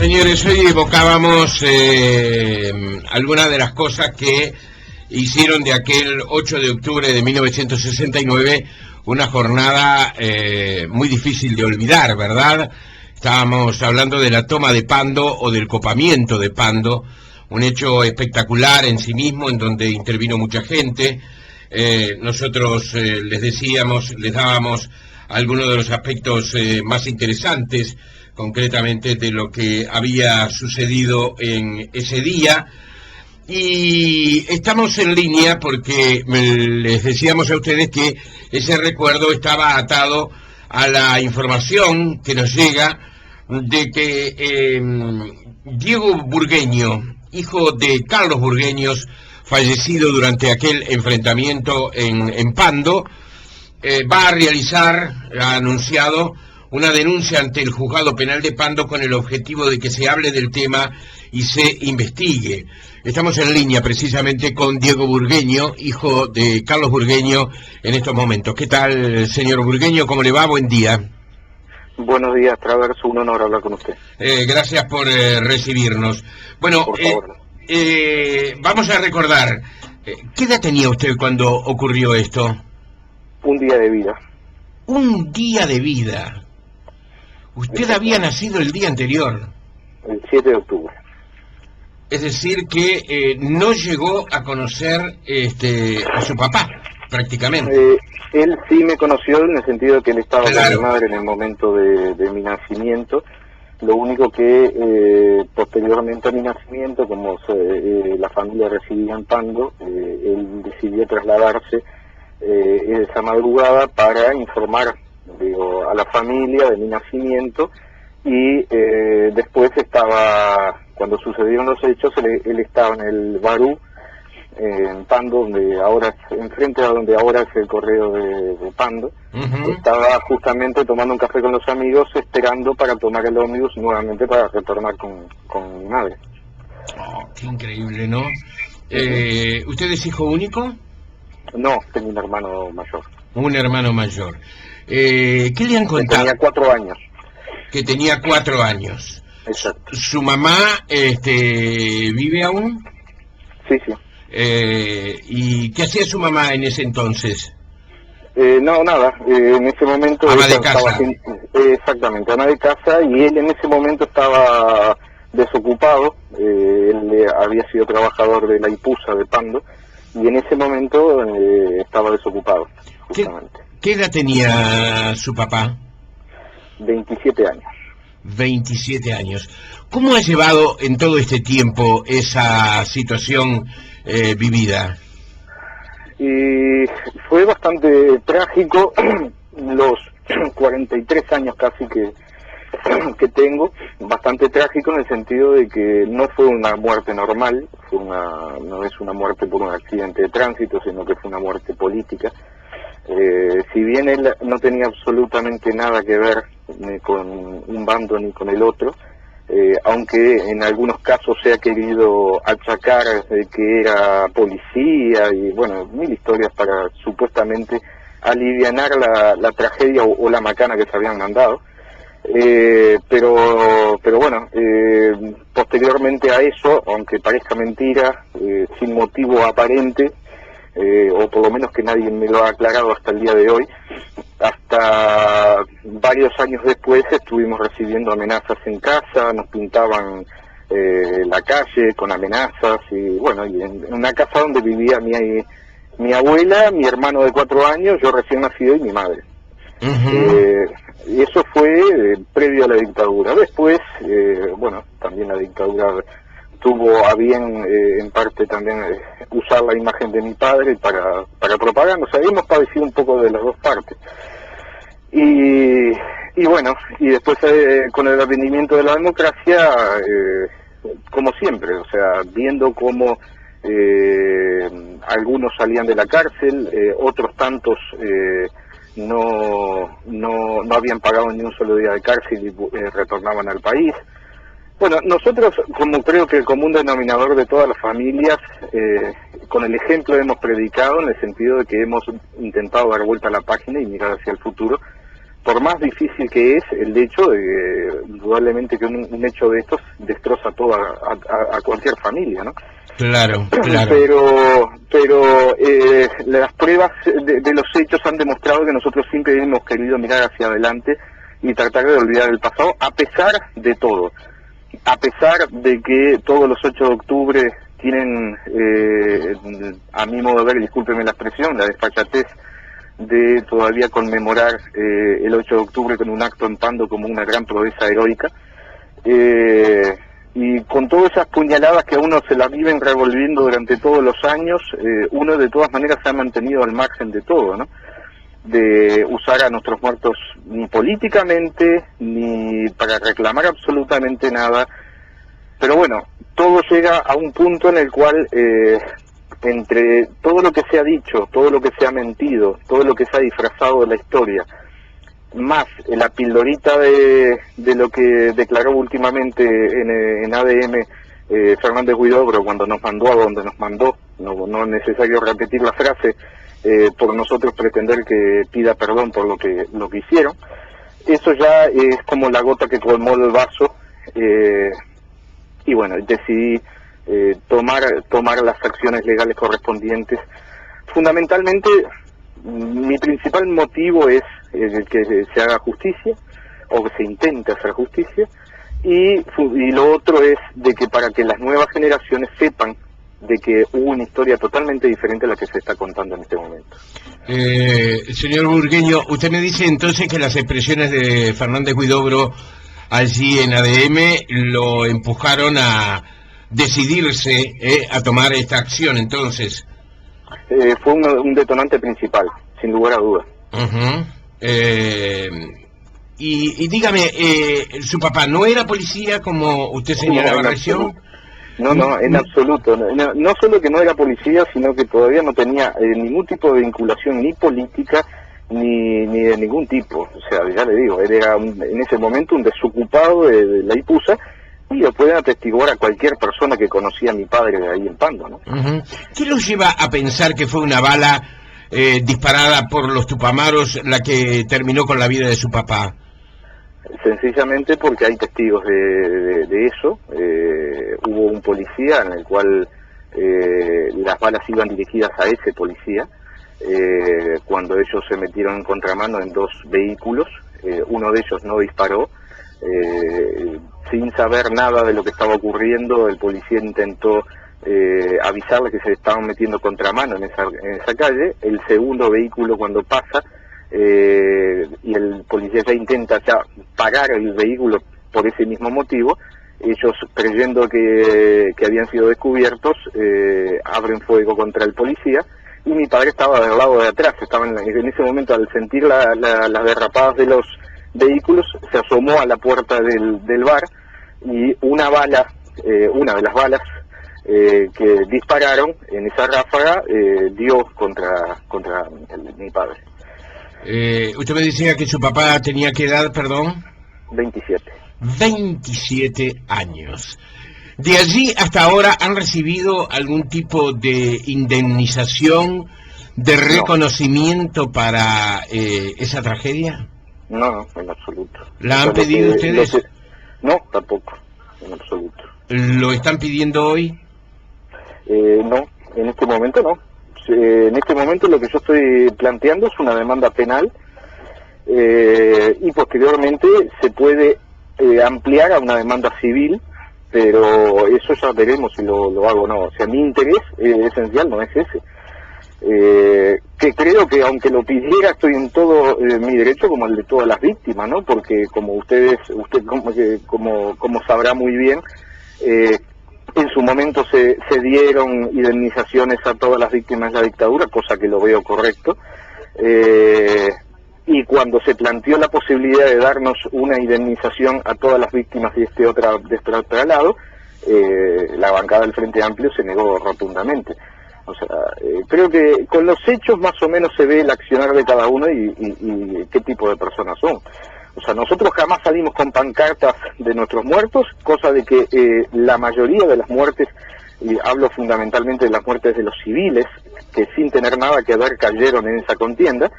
Señores, hoy evocábamos algunas de las cosas que hicieron de aquel 8 de octubre de 1969 una jornada muy difícil de olvidar, ¿verdad? Estábamos hablando de la toma de Pando o del copamiento de Pando, un hecho espectacular en sí mismo, en donde intervino mucha gente. Nosotros les decíamos, les dábamos algunos de los aspectos más interesantes, concretamente de lo que había sucedido en ese día. Y estamos en línea porque les decíamos a ustedes que ese recuerdo estaba atado a la información que nos llega de que Diego Burgueño, hijo de Carlos Burgueños, fallecido durante aquel enfrentamiento en Pando, ha anunciado una denuncia ante el Juzgado Penal de Pando con el objetivo de que se hable del tema y se investigue. Estamos en línea precisamente con Diego Burgueño, hijo de Carlos Burgueño, en estos momentos. ¿Qué tal, señor Burgueño? ¿Cómo le va? Buen día. Buenos días, Traverso, un honor hablar con usted. Gracias por recibirnos. Bueno, por favor. Vamos a recordar, ¿qué edad tenía usted cuando ocurrió esto? Un día de vida. Un día de vida. Usted había nacido el día anterior. El 7 de octubre. Es decir, que no llegó a conocer a su papá, prácticamente. Él sí me conoció en el sentido de que él estaba Claro. con mi madre en el momento de mi nacimiento. Lo único que posteriormente a mi nacimiento, como la familia residía en Pando, él decidió trasladarse esa madrugada para informar a la familia de mi nacimiento y después cuando sucedieron los hechos, él estaba en el Barú, en Pando, enfrente a donde ahora es el correo de Pando. Uh-huh. Estaba justamente tomando un café con los amigos, esperando para tomar el ómnibus nuevamente para retornar con mi madre. Oh, qué increíble, ¿no? ¿Usted es hijo único? No, tengo un hermano mayor. Un hermano mayor. ¿Qué le han contado? Tenía 4 años. Que tenía 4 años. Exacto. ¿Su mamá vive aún? Sí, sí. ¿Y qué hacía su mamá en ese entonces? No, nada. En ese momento... Ama de casa. Exactamente, ama de casa, y él en ese momento estaba desocupado. Él había sido trabajador de la IPUSA de Pando, y en ese momento estaba desocupado, justamente. ¿Qué edad tenía su papá? 27 años. 27 años. ¿Cómo ha llevado en todo este tiempo esa situación vivida? Y fue bastante trágico, los 43 años casi que tengo, bastante trágico en el sentido de que no fue una muerte normal, no es una muerte por un accidente de tránsito, sino que fue una muerte política. Si bien él no tenía absolutamente nada que ver ni con un bando ni con el otro, aunque en algunos casos se ha querido achacar que era policía y bueno, mil historias para supuestamente alivianar la tragedia o la macana que se habían mandado. Pero bueno, posteriormente a eso, aunque parezca mentira, sin motivo aparente, o por lo menos que nadie me lo ha aclarado hasta el día de hoy, hasta varios años después estuvimos recibiendo amenazas en casa, nos pintaban la calle con amenazas, y bueno, y en una casa donde vivía mi abuela, mi hermano de 4 años, yo recién nacido y mi madre. Uh-huh. Y eso fue previo a la dictadura. Después, bueno, también la dictadura tuvo a bien en parte también usar la imagen de mi padre para propaganda. O sea, hemos padecido un poco de las dos partes. Y bueno, y después con el advenimiento de la democracia, como siempre, o sea, viendo cómo algunos salían de la cárcel, otros tantos no habían pagado ni un solo día de cárcel y retornaban al país. Bueno, nosotros, como creo que el común denominador de todas las familias, con el ejemplo hemos predicado, en el sentido de que hemos intentado dar vuelta a la página y mirar hacia el futuro, por más difícil que es el hecho de que indudablemente que un hecho de estos destroza toda a cualquier familia, ¿no? Claro, claro. Pero las pruebas de los hechos han demostrado que nosotros siempre hemos querido mirar hacia adelante y tratar de olvidar el pasado, a pesar de todo, a pesar de que todos los 8 de octubre tienen, a mi modo de ver, discúlpeme la expresión, la desfachatez de todavía conmemorar el 8 de octubre con un acto en Pando como una gran proeza heroica, y con todas esas puñaladas que a uno se las viven revolviendo durante todos los años, uno de todas maneras se ha mantenido al margen de todo, ¿no? De usar a nuestros muertos ni políticamente, ni para reclamar absolutamente nada, pero bueno, todo llega a un punto en el cual, entre todo lo que se ha dicho, todo lo que se ha mentido, todo lo que se ha disfrazado de la historia, más la pildorita de lo que declaró últimamente en ADM Fernández Huidobro cuando nos mandó a donde nos mandó, no es necesario repetir la frase, por nosotros pretender que pida perdón por lo que hicieron, eso ya es como la gota que colmó el vaso, y bueno, decidí tomar las acciones legales correspondientes. Fundamentalmente, mi principal motivo es que se haga justicia, o que se intente hacer justicia, y lo otro es de que para que las nuevas generaciones sepan de que hubo una historia totalmente diferente a la que se está contando en este momento. Señor Burgueño, usted me dice entonces que las expresiones de Fernández Huidobro allí en ADM lo empujaron a decidirse a tomar esta acción, entonces. Fue un detonante principal, sin lugar a dudas. Y dígame, ¿su papá no era policía como usted señalaba recién? No, en absoluto. No solo que no era policía, sino que todavía no tenía ningún tipo de vinculación ni política ni de ningún tipo. O sea, ya le digo, él era en ese momento un desocupado de la Ipusa, y lo pueden atestiguar a cualquier persona que conocía a mi padre de ahí en Pando, ¿no? ¿Qué lo lleva a pensar que fue una bala disparada por los Tupamaros la que terminó con la vida de su papá? Sencillamente porque hay testigos de eso. Hubo un policía en el cual las balas iban dirigidas a ese policía, cuando ellos se metieron en contramano en 2 vehículos, uno de ellos no disparó, sin saber nada de lo que estaba ocurriendo, el policía intentó avisarle que se estaban metiendo contramano en esa calle. El segundo vehículo, cuando pasa, y el policía ya intenta parar el vehículo por ese mismo motivo, ellos, creyendo que habían sido descubiertos, abren fuego contra el policía, y mi padre estaba del lado de atrás, estaba en ese momento, al sentir las derrapadas de los vehículos, se asomó a la puerta del bar, y una de las balas que dispararon en esa ráfaga dio contra mi padre. Usted me decía que su papá tenía ¿qué edad, perdón? 27. 27 años. ¿De allí hasta ahora han recibido algún tipo de indemnización, de reconocimiento para esa tragedia? No, en absoluto. ¿La han pedido ustedes? No, tampoco, en absoluto. ¿Lo están pidiendo hoy? No, en este momento no. En este momento lo que yo estoy planteando es una demanda penal, y posteriormente se puede ampliar a una demanda civil, pero eso ya veremos si lo hago o no. O sea, mi interés esencial no es ese. Que creo que aunque lo pidiera, estoy en todo mi derecho, como el de todas las víctimas, ¿no? Porque como usted como sabrá muy bien, en su momento se dieron indemnizaciones a todas las víctimas de la dictadura, cosa que lo veo correcto, y cuando se planteó la posibilidad de darnos una indemnización a todas las víctimas de este otro lado, la bancada del Frente Amplio se negó rotundamente. O sea, creo que con los hechos más o menos se ve el accionar de cada uno y qué tipo de personas son. O sea, nosotros jamás salimos con pancartas de nuestros muertos, cosa de que la mayoría de las muertes, y hablo fundamentalmente de las muertes de los civiles, que sin tener nada que ver cayeron en esa contienda,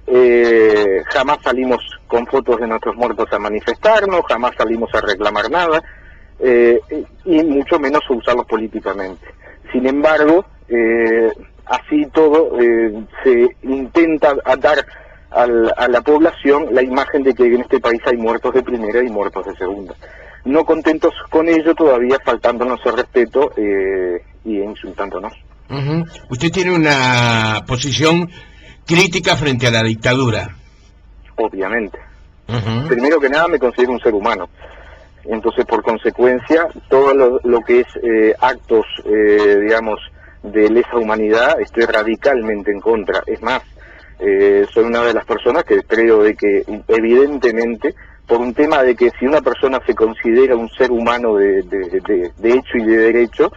Jamás salimos con fotos de nuestros muertos a manifestarnos, jamás salimos a reclamar nada, y mucho menos a usarlos políticamente. Sin embargo, así todo, se intenta dar a la población la imagen de que en este país hay muertos de primera y muertos de segunda. No contentos con ello, todavía faltándonos el respeto y insultándonos. Usted tiene una posición crítica frente a la dictadura. Obviamente. Primero que nada me considero un ser humano. Entonces, por consecuencia, todo lo que es actos, digamos, de lesa humanidad, estoy radicalmente en contra. Es más, soy una de las personas que creo de que, evidentemente, por un tema de que si una persona se considera un ser humano de hecho y de derecho,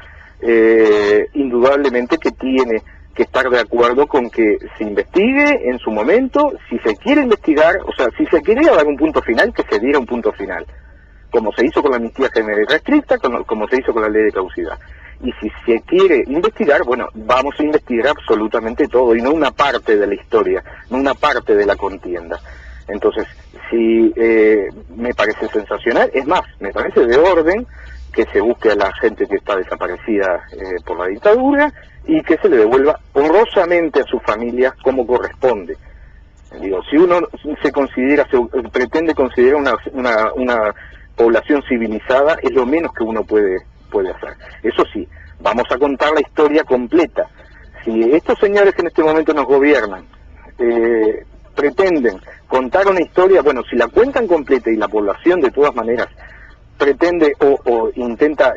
indudablemente que tiene que estar de acuerdo con que se investigue en su momento, si se quiere investigar, o sea, si se quería dar un punto final, que se diera un punto final, como se hizo con la amnistía general y restricta, como se hizo con la ley de caducidad. Y si se quiere investigar, bueno, vamos a investigar absolutamente todo, y no una parte de la historia, no una parte de la contienda. Entonces, sí, me parece sensacional, es más, me parece de orden que se busque a la gente que está desaparecida por la dictadura y que se le devuelva honrosamente a su familia como corresponde. Digo, si uno se pretende considerar una población civilizada, es lo menos que uno puede hacer. Eso sí, vamos a contar la historia completa. Si estos señores que en este momento nos gobiernan pretenden contar una historia, bueno, si la cuentan completa y la población de todas maneras pretende o intenta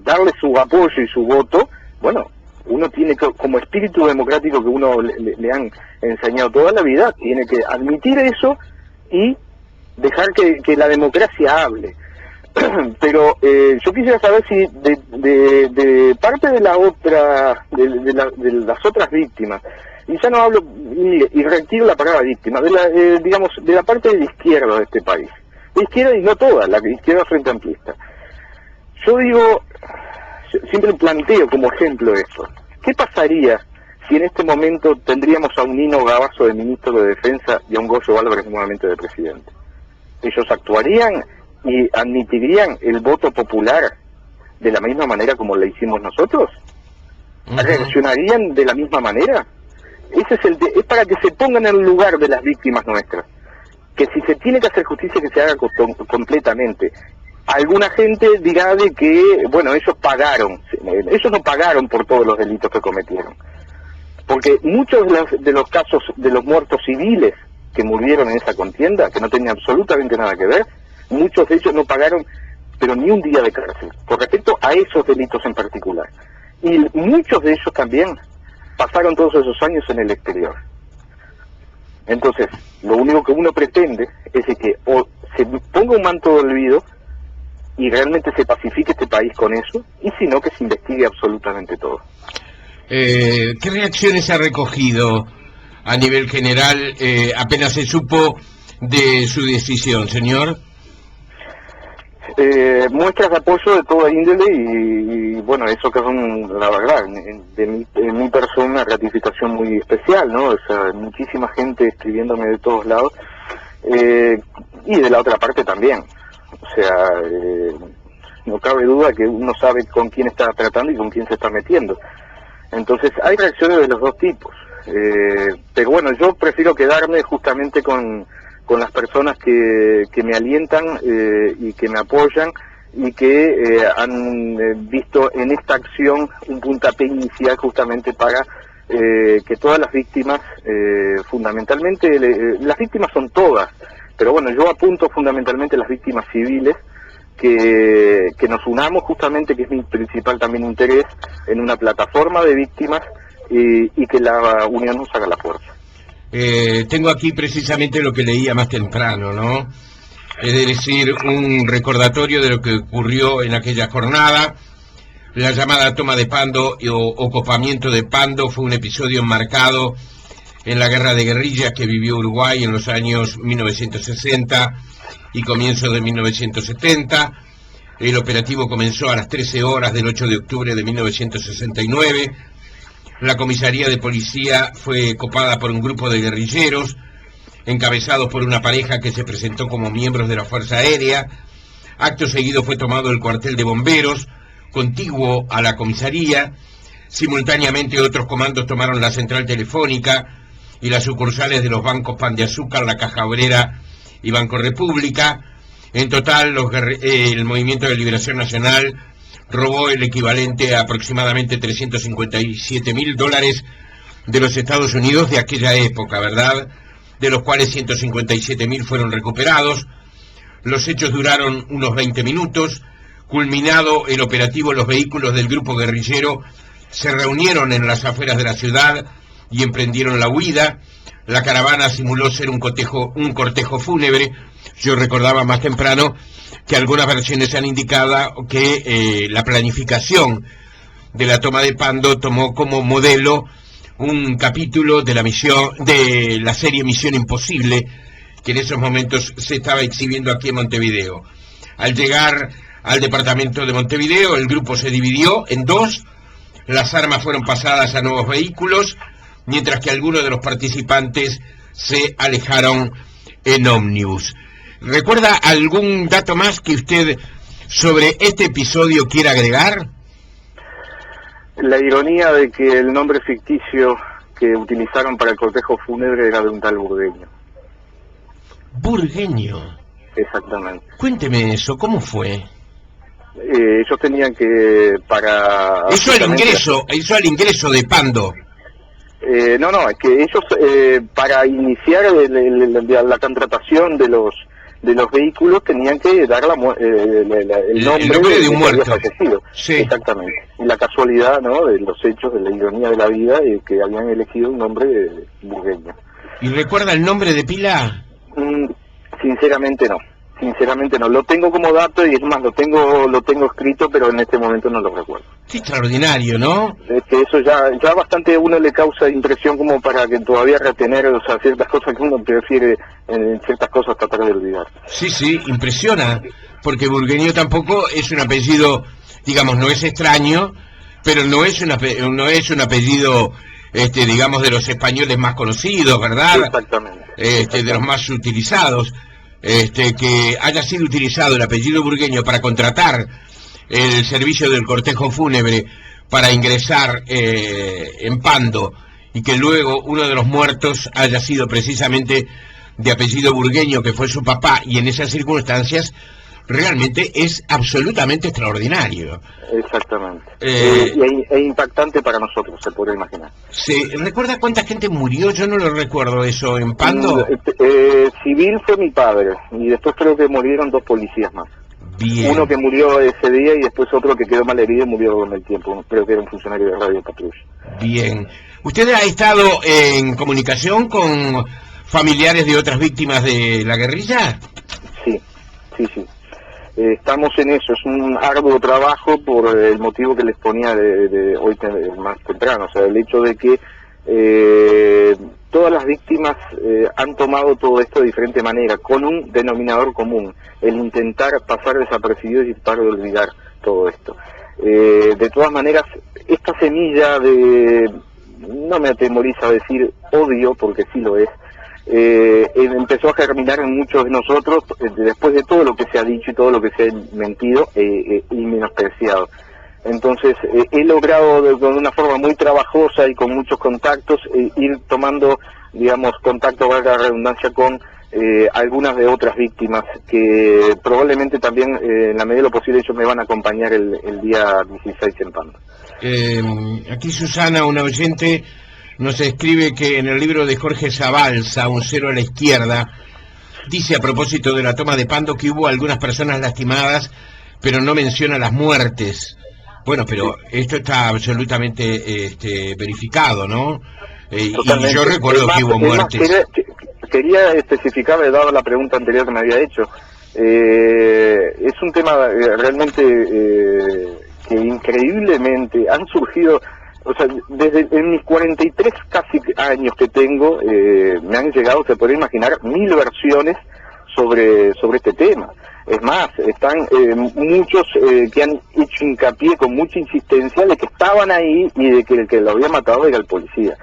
darle su apoyo y su voto, bueno, uno tiene que, como espíritu democrático que uno le han enseñado toda la vida, tiene que admitir eso y dejar que la democracia hable. Pero yo quisiera saber si de parte de la otra, de las otras víctimas, y ya no hablo, y retiro la palabra víctima, digamos, de la parte de la izquierda de este país, de izquierda y no toda, la izquierda frente amplista. Yo digo, siempre planteo como ejemplo eso. ¿Qué pasaría si en este momento tendríamos a un Nino Gavazo de ministro de Defensa y a un Goyo Álvarez nuevamente de presidente? ¿Ellos actuarían y admitirían el voto popular de la misma manera como lo hicimos nosotros? ¿Reaccionarían de la misma manera? Ese es para que se pongan en el lugar de las víctimas nuestras. Que si se tiene que hacer justicia, que se haga completamente. Alguna gente dirá de que, bueno, ellos no pagaron por todos los delitos que cometieron. Porque muchos de los casos de los muertos civiles que murieron en esa contienda, que no tenían absolutamente nada que ver, muchos de ellos no pagaron, pero ni un día de cárcel, con respecto a esos delitos en particular. Y muchos de ellos también pasaron todos esos años en el exterior. Entonces, lo único que uno pretende es de que o se ponga un manto de olvido y realmente se pacifique este país con eso, y si no, que se investigue absolutamente todo. ¿Qué reacciones ha recogido a nivel general apenas se supo de su decisión, señor? Muestras de apoyo de toda índole y bueno, eso que son, la verdad, en mi persona, una gratificación muy especial, ¿no? O sea, muchísima gente escribiéndome de todos lados, y de la otra parte también. O sea, no cabe duda que uno sabe con quién está tratando y con quién se está metiendo. Entonces, hay reacciones de los dos tipos. Pero bueno, yo prefiero quedarme justamente con las personas que me alientan y que me apoyan y que han visto en esta acción un puntapié inicial justamente para que todas las víctimas, fundamentalmente, las víctimas son todas, pero bueno, yo apunto fundamentalmente a las víctimas civiles, que nos unamos justamente, que es mi principal también interés, en una plataforma de víctimas y que la unión nos haga la fuerza. Tengo aquí precisamente lo que leía más temprano, ¿no? Es decir, un recordatorio de lo que ocurrió en aquella jornada. La llamada toma de Pando o copamiento de Pando fue un episodio marcado en la guerra de guerrillas que vivió Uruguay en los años 1960 y comienzos de 1970. El operativo comenzó a las 13 horas del 8 de octubre de 1969 La comisaría de policía fue copada por un grupo de guerrilleros, encabezados por una pareja que se presentó como miembros de la Fuerza Aérea. Acto seguido fue tomado el cuartel de bomberos, contiguo a la comisaría. Simultáneamente otros comandos tomaron la central telefónica y las sucursales de los bancos Pan de Azúcar, la Caja Obrera y Banco República. En total, el Movimiento de Liberación Nacional robó el equivalente a aproximadamente $357.000 de los Estados Unidos de aquella época, ¿verdad?, de los cuales 157.000 fueron recuperados. Los hechos duraron unos 20 minutos. Culminado el operativo, los vehículos del grupo guerrillero se reunieron en las afueras de la ciudad y emprendieron la huida. La caravana simuló ser un cortejo fúnebre. Yo recordaba más temprano que algunas versiones han indicado que la planificación de la toma de Pando tomó como modelo un capítulo de la serie Misión Imposible, que en esos momentos se estaba exhibiendo aquí en Montevideo. Al llegar al departamento de Montevideo, el grupo se dividió en dos. Las armas fueron pasadas a nuevos vehículos, mientras que algunos de los participantes se alejaron en ómnibus. ¿Recuerda algún dato más que usted sobre este episodio quiera agregar? La ironía de que el nombre ficticio que utilizaron para el cortejo fúnebre era de un tal Burgueño. Burgueño. Exactamente. Cuénteme eso, ¿cómo fue? Ellos tenían que Eso al ingreso de Pando. No, es que ellos para iniciar la contratación de los vehículos tenían que dar el nombre de un muerto fallecido. Sí. Exactamente. Y la casualidad, ¿no?, de los hechos, de la ironía de la vida, que habían elegido un nombre burgueño. ¿Y recuerda el nombre de pila? Sinceramente no. Lo tengo como dato y es más, lo tengo escrito, pero en este momento no lo recuerdo. Qué extraordinario, ¿no? Es que eso ya bastante a uno le causa impresión como para que todavía retener, o sea, ciertas cosas que uno prefiere en ciertas cosas tratar de olvidar. Sí, impresiona, porque Burgueño tampoco es un apellido, digamos, no es extraño, pero no es un apellido, digamos, de los españoles más conocidos, ¿verdad? Exactamente. De los más utilizados. Que haya sido utilizado el apellido Burgueño para contratar el servicio del cortejo fúnebre para ingresar en Pando, y que luego uno de los muertos haya sido precisamente de apellido Burgueño, que fue su papá, y en esas circunstancias realmente es absolutamente extraordinario. Exactamente. E impactante para nosotros, se puede imaginar. ¿Recuerda cuánta gente murió? Yo no lo recuerdo eso en Pando. Civil fue mi padre, y después creo que murieron 2 policías más. Bien. Uno que murió ese día y después otro que quedó mal herido y murió con el tiempo. Creo que era un funcionario de Radio Patrulla. Bien. ¿Usted ha estado en comunicación con familiares de otras víctimas de la guerrilla? Sí. Estamos en eso, es un arduo trabajo por el motivo que les ponía de hoy más temprano, o sea, el hecho de que todas las víctimas han tomado todo esto de diferente manera, con un denominador común, el intentar pasar desapercibidos y tratar de olvidar todo esto. De todas maneras, esta semilla no me atemoriza a decir odio, porque sí lo es, empezó a germinar en muchos de nosotros después de todo lo que se ha dicho y todo lo que se ha mentido y menospreciado. Entonces he logrado de una forma muy trabajosa y con muchos contactos ir tomando, digamos, contacto, valga la redundancia, con algunas de otras víctimas que probablemente también en la medida de lo posible ellos me van a acompañar el día 16 en Pando. Aquí Susana, una oyente, nos escribe que en el libro de Jorge Zabalza, Un cero a la izquierda, dice a propósito de la toma de Pando que hubo algunas personas lastimadas, pero no menciona las muertes. Bueno, pero esto está absolutamente verificado, ¿no? Y yo recuerdo que hubo muertes. Quería especificar, dado la pregunta anterior que me había hecho, es un tema realmente que increíblemente han surgido. O sea, en mis 43 casi años que tengo, me han llegado, se puede imaginar, 1000 versiones sobre este tema. Es más, están muchos que han hecho hincapié con mucha insistencia de que estaban ahí y de que el que lo había matado era el policía.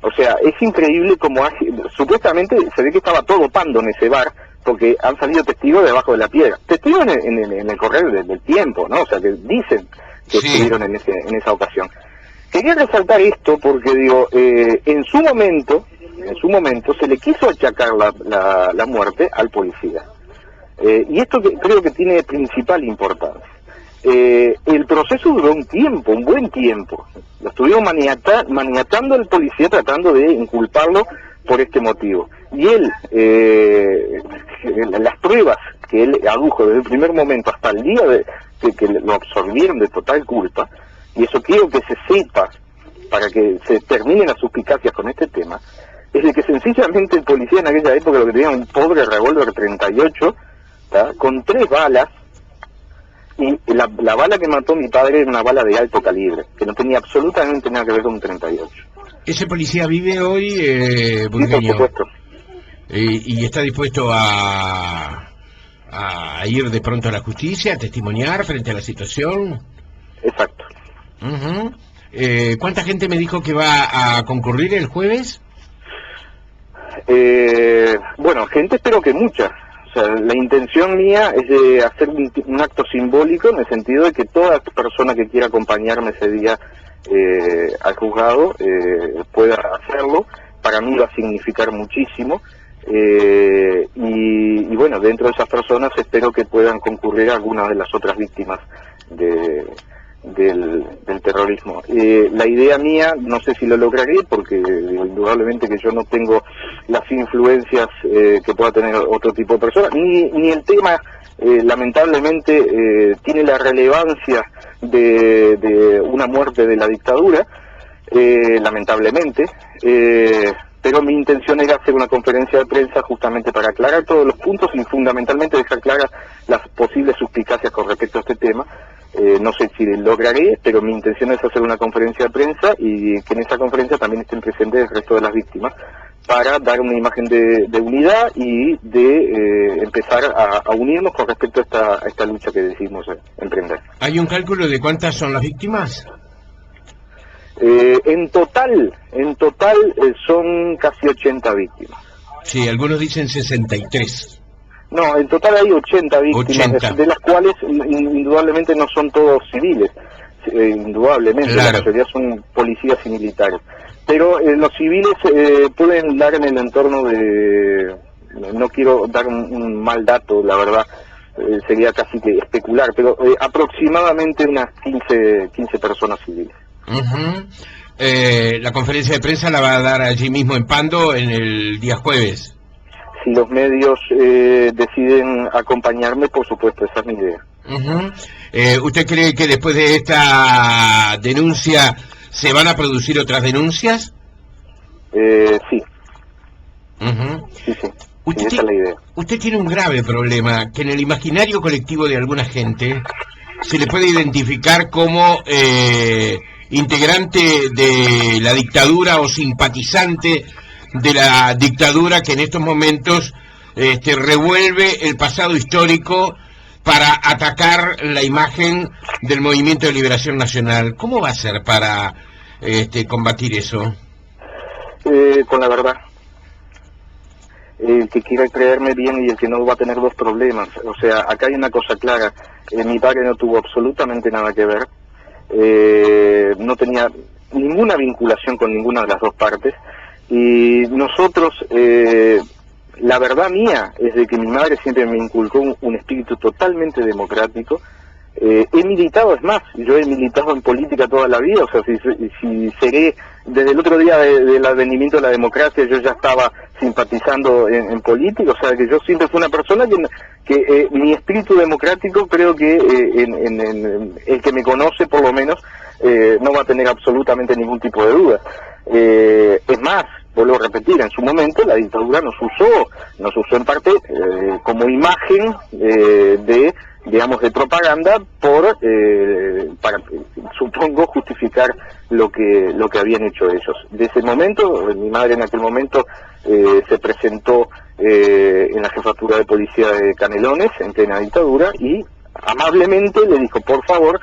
O sea, es increíble como supuestamente se ve que estaba todo pando en ese bar, porque han salido testigos debajo de la piedra. Testigos en el correr del tiempo, ¿no? O sea, que dicen que estuvieron en esa ocasión. Quería resaltar esto porque, digo, en su momento se le quiso achacar la muerte al policía. Y esto creo que tiene principal importancia. El proceso duró un buen tiempo. Lo estuvieron maniatando al policía tratando de inculparlo por este motivo. Y él, las pruebas que él adujo desde el primer momento hasta el día de que lo absorbieron de total culpa, y eso quiero que se sepa para que se terminen las suspicacias con este tema, es de que sencillamente el policía en aquella época lo que tenía un pobre revólver 38, ¿tá?, con 3 balas, y la bala que mató a mi padre era una bala de alto calibre, que no tenía absolutamente nada que ver con un 38. ¿Ese policía vive hoy, Sí, por Burgueño? supuesto. ¿Y está dispuesto a ir de pronto a la justicia, a testimoniar frente a la situación? Exacto. ¿Cuánta gente me dijo que va a concurrir el jueves? Bueno, gente espero que mucha. O sea, la intención mía es de hacer un acto simbólico en el sentido de que toda persona que quiera acompañarme ese día al juzgado pueda hacerlo. Para mí va a significar muchísimo. Y bueno, dentro de esas personas espero que puedan concurrir algunas de las otras víctimas del terrorismo. La idea mía, no sé si lo lograré, porque indudablemente que yo no tengo las influencias que pueda tener otro tipo de persona, ni el tema, lamentablemente, tiene la relevancia de una muerte de la dictadura, lamentablemente, pero mi intención era hacer una conferencia de prensa justamente para aclarar todos los puntos y fundamentalmente dejar claras las posibles suspicacias con respecto a este tema. No sé si lograré, pero mi intención es hacer una conferencia de prensa y que en esa conferencia también estén presentes el resto de las víctimas para dar una imagen de unidad y de empezar a unirnos con respecto a esta lucha que decidimos emprender. ¿Hay un cálculo de cuántas son las víctimas? En total son casi 80 víctimas. Sí, algunos dicen 63. No, en total hay 80 víctimas, 80. De las cuales indudablemente no son todos civiles, indudablemente, claro. La mayoría son policías y militares. Pero los civiles pueden dar en el entorno de... No quiero dar un mal dato, la verdad, sería casi que especular, pero aproximadamente unas 15 personas civiles. La conferencia de prensa la va a dar allí mismo en Pando en el día jueves. Si los medios deciden acompañarme, por supuesto, esa es mi idea. ¿Usted cree que después de esta denuncia se van a producir otras denuncias? Sí. Sí. Usted, esa es la idea. Usted tiene un grave problema, que en el imaginario colectivo de alguna gente se le puede identificar como integrante de la dictadura o simpatizante de la dictadura que en estos momentos revuelve el pasado histórico para atacar la imagen del Movimiento de Liberación Nacional. ¿Cómo va a ser para combatir eso? Con la verdad. El que quiera creerme bien y el que no va a tener dos problemas. O sea, acá hay una cosa clara. Mi padre no tuvo absolutamente nada que ver. No tenía ninguna vinculación con ninguna de las dos partes. Y nosotros, la verdad mía es de que mi madre siempre me inculcó un espíritu totalmente democrático. He militado, es más, yo he militado en política toda la vida, o sea, si seré, desde el otro día del advenimiento de la democracia, yo ya estaba simpatizando en política, o sea, que yo siempre fui una persona que mi espíritu democrático, creo que en el que me conoce, por lo menos, no va a tener absolutamente ningún tipo de duda. Es más, vuelvo a repetir, en su momento la dictadura nos usó en parte como imagen de propaganda para, supongo, justificar lo que habían hecho ellos. De ese momento, mi madre en aquel momento se presentó en la jefatura de policía de Canelones, en plena dictadura, y amablemente le dijo, por favor,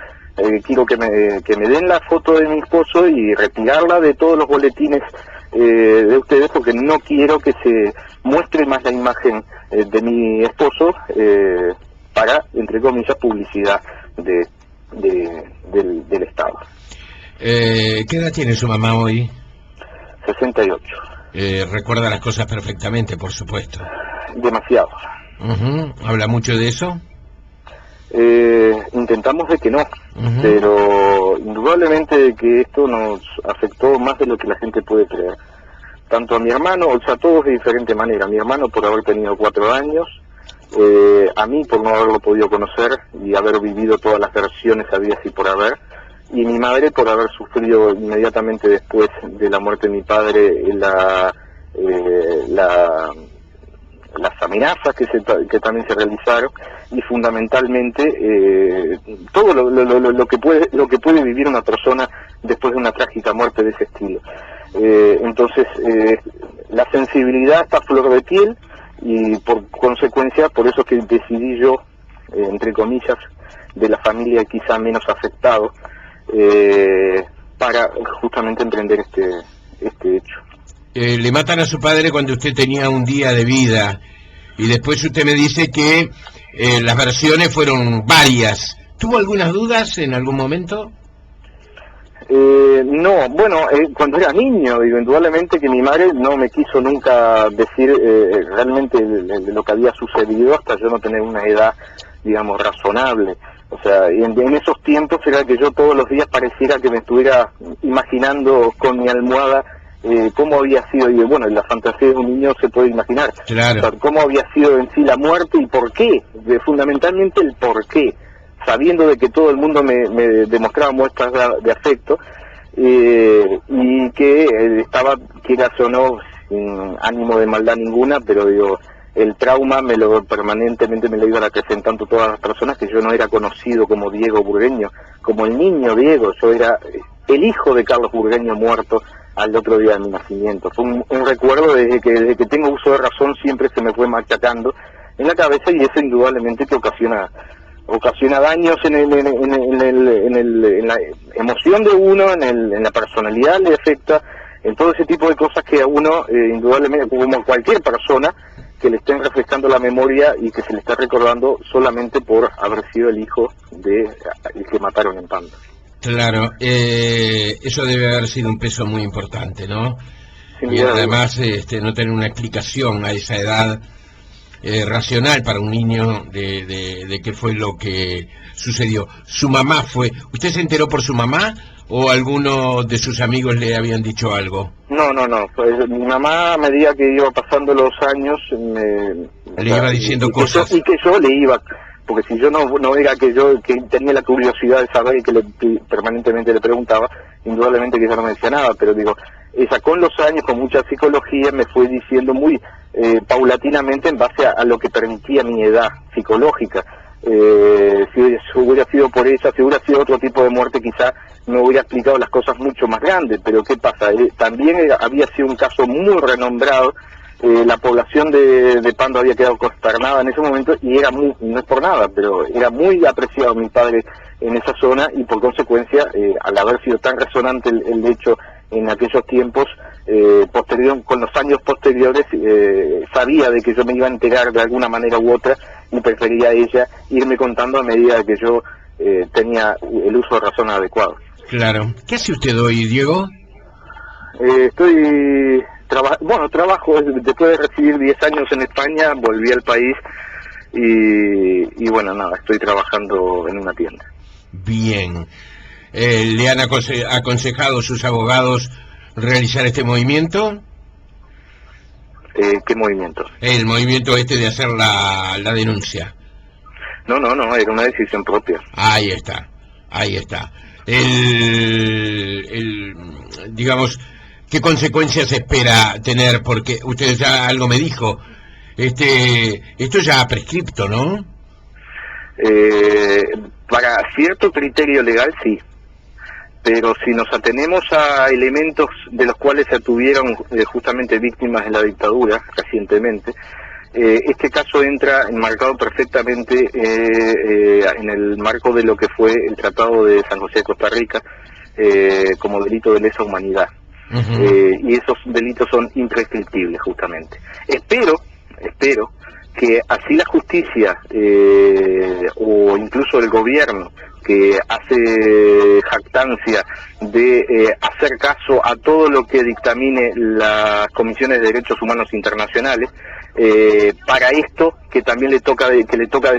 quiero que me den la foto de mi esposo y retirarla de todos los boletines de ustedes, porque no quiero que se muestre más la imagen de mi esposo para, entre comillas, publicidad del Estado. ¿Qué edad tiene su mamá hoy? 68. Recuerda las cosas perfectamente, por supuesto. Demasiado. ¿Habla mucho de eso? Intentamos de que no, pero indudablemente de que esto nos afectó más de lo que la gente puede creer. Tanto a mi hermano, o sea, todos de diferente manera. Mi hermano por haber tenido 4 años, a mí por no haberlo podido conocer y haber vivido todas las versiones habidas y por haber, y mi madre por haber sufrido inmediatamente después de la muerte de mi padre las amenazas que también se realizaron, y fundamentalmente todo lo que puede vivir una persona después de una trágica muerte de ese estilo. Entonces la sensibilidad está a flor de piel, y por consecuencia, por eso que decidí yo, entre comillas, de la familia quizá menos afectado, para justamente emprender este hecho. Le matan a su padre cuando usted tenía un día de vida, y después usted me dice que las versiones fueron varias. ¿Tuvo algunas dudas en algún momento? No, bueno, cuando era niño, digo, indudablemente que mi madre no me quiso nunca decir realmente lo que había sucedido hasta yo no tener una edad, digamos, razonable. O sea, en esos tiempos era que yo todos los días pareciera que me estuviera imaginando con mi almohada cómo había sido, y bueno, en la fantasía de un niño se puede imaginar, claro. O sea, cómo había sido en sí la muerte y por qué, fundamentalmente el por qué, sabiendo de que todo el mundo me demostraba muestras de afecto, y que estaba, quieras o no, sin ánimo de maldad ninguna, pero digo, el trauma permanentemente me lo iban acrecentando todas las personas, que yo no era conocido como Diego Burgueño, como el niño Diego, yo era el hijo de Carlos Burgueño muerto al otro día de mi nacimiento. Fue un recuerdo desde que tengo uso de razón, siempre se me fue machacando en la cabeza, y eso indudablemente que ocasiona daños en la emoción de uno, en la personalidad, le afecta, en todo ese tipo de cosas que a uno, indudablemente, como cualquier persona, que le estén refrescando la memoria y que se le está recordando solamente por haber sido el hijo de el que mataron en Pando. Claro, eso debe haber sido un peso muy importante, ¿no? Sin y duda, además no tener una explicación a esa edad racional para un niño de qué fue lo que sucedió. Su mamá fue... ¿Usted se enteró por su mamá o alguno de sus amigos le habían dicho algo? No, pues mi mamá, a medida que iba pasando los años, le iba diciendo cosas. Y que yo le iba... Porque si yo no era que tenía la curiosidad de saber y que permanentemente le preguntaba, indudablemente que ella no me decía nada, pero digo, ella con los años, con mucha psicología, me fue diciendo muy paulatinamente en base a lo que permitía mi edad psicológica. Si hubiera sido por ella, si hubiera sido otro tipo de muerte, quizá me hubiera explicado las cosas mucho más grandes, pero ¿qué pasa? También había sido un caso muy renombrado. La población de Pando había quedado consternada en ese momento, y no es por nada, pero era muy apreciado mi padre en esa zona, y por consecuencia, al haber sido tan resonante el hecho en aquellos tiempos, con los años posteriores, sabía de que yo me iba a enterar de alguna manera u otra, y prefería ella irme contando a medida que yo tenía el uso de razón adecuado. Claro. ¿Qué hace usted hoy, Diego? Trabajo después de recibir 10 años en España, volví al país y bueno, nada, estoy trabajando en una tienda. Bien. ¿Le han aconsejado sus abogados realizar este movimiento? ¿Qué movimiento? El movimiento de hacer la denuncia. No, era una decisión propia. Ahí está. Digamos, ¿qué consecuencias espera tener? Porque usted ya algo me dijo, esto ya ha prescripto, ¿no? Para cierto criterio legal, sí. Pero si nos atenemos a elementos de los cuales se tuvieron justamente víctimas de la dictadura recientemente, Este caso entra enmarcado perfectamente en el marco de lo que fue el Tratado de San José de Costa Rica como delito de lesa humanidad. Y esos delitos son imprescriptibles, justamente. Espero que así la justicia o incluso el gobierno, que hace jactancia de hacer caso a todo lo que dictamine las comisiones de derechos humanos internacionales, para esto que también le toca de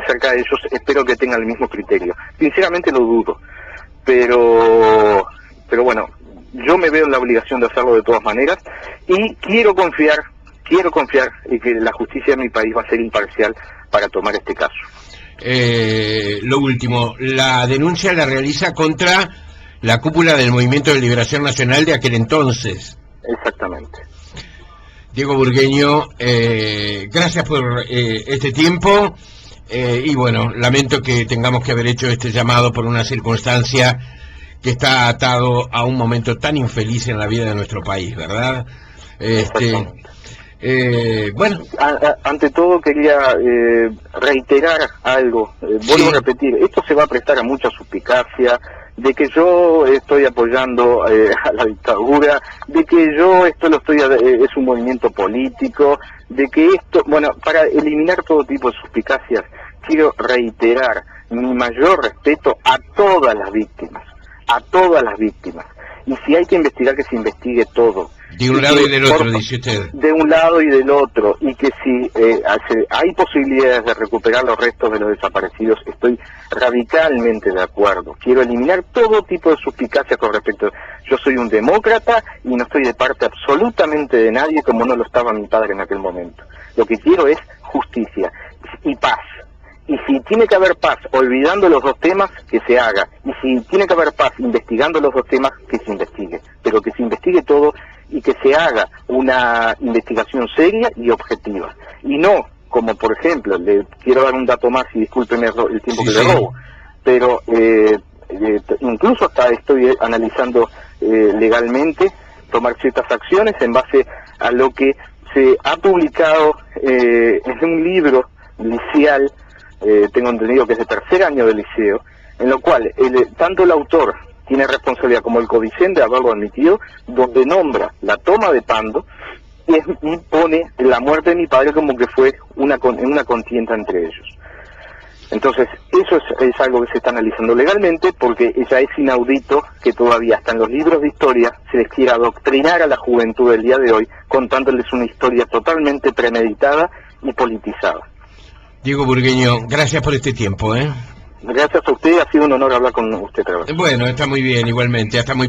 cerca a ellos, espero que tengan el mismo criterio. Sinceramente lo dudo, pero bueno, yo me veo en la obligación de hacerlo de todas maneras, y quiero confiar en que la justicia de mi país va a ser imparcial para tomar este caso. Lo último, la denuncia la realiza contra la cúpula del Movimiento de Liberación Nacional de aquel entonces. Exactamente. Diego Burgueño, gracias por este tiempo, y bueno, lamento que tengamos que haber hecho este llamado por una circunstancia que está atado a un momento tan infeliz en la vida de nuestro país, ¿verdad? Bueno. Ante todo quería reiterar algo, vuelvo a repetir, esto se va a prestar a mucha suspicacia, de que yo estoy apoyando a la dictadura, de que yo esto es un movimiento político, de que esto, bueno, para eliminar todo tipo de suspicacias, quiero reiterar mi mayor respeto a todas las víctimas, y si hay que investigar, que se investigue todo. De un lado y del otro, dice usted. De un lado y del otro, y que si hay posibilidades de recuperar los restos de los desaparecidos, estoy radicalmente de acuerdo. Quiero eliminar todo tipo de suspicacia con respecto. Yo soy un demócrata y no estoy de parte absolutamente de nadie, como no lo estaba mi padre en aquel momento. Lo que quiero es justicia y paz. Y si tiene que haber paz olvidando los dos temas, que se haga. Y si tiene que haber paz investigando los dos temas, que se investigue. Pero que se investigue todo y que se haga una investigación seria y objetiva. Y no, como por ejemplo, le quiero dar un dato más y discúlpeme el tiempo que le robo, pero incluso hasta estoy analizando legalmente tomar ciertas acciones en base a lo que se ha publicado en un libro liceal, tengo entendido que es de tercer año de liceo, en lo cual tanto el autor tiene responsabilidad como el codicen de haberlo admitido, donde nombra la toma de Pando y pone la muerte de mi padre como que fue una contienda entre ellos. Entonces, eso es algo que se está analizando legalmente, porque ya es inaudito que todavía hasta en los libros de historia se les quiera adoctrinar a la juventud del día de hoy, contándoles una historia totalmente premeditada y politizada. Diego Burgueño, gracias por este tiempo, Gracias a usted, ha sido un honor hablar con usted. Bueno, está muy bien, igualmente, hasta muy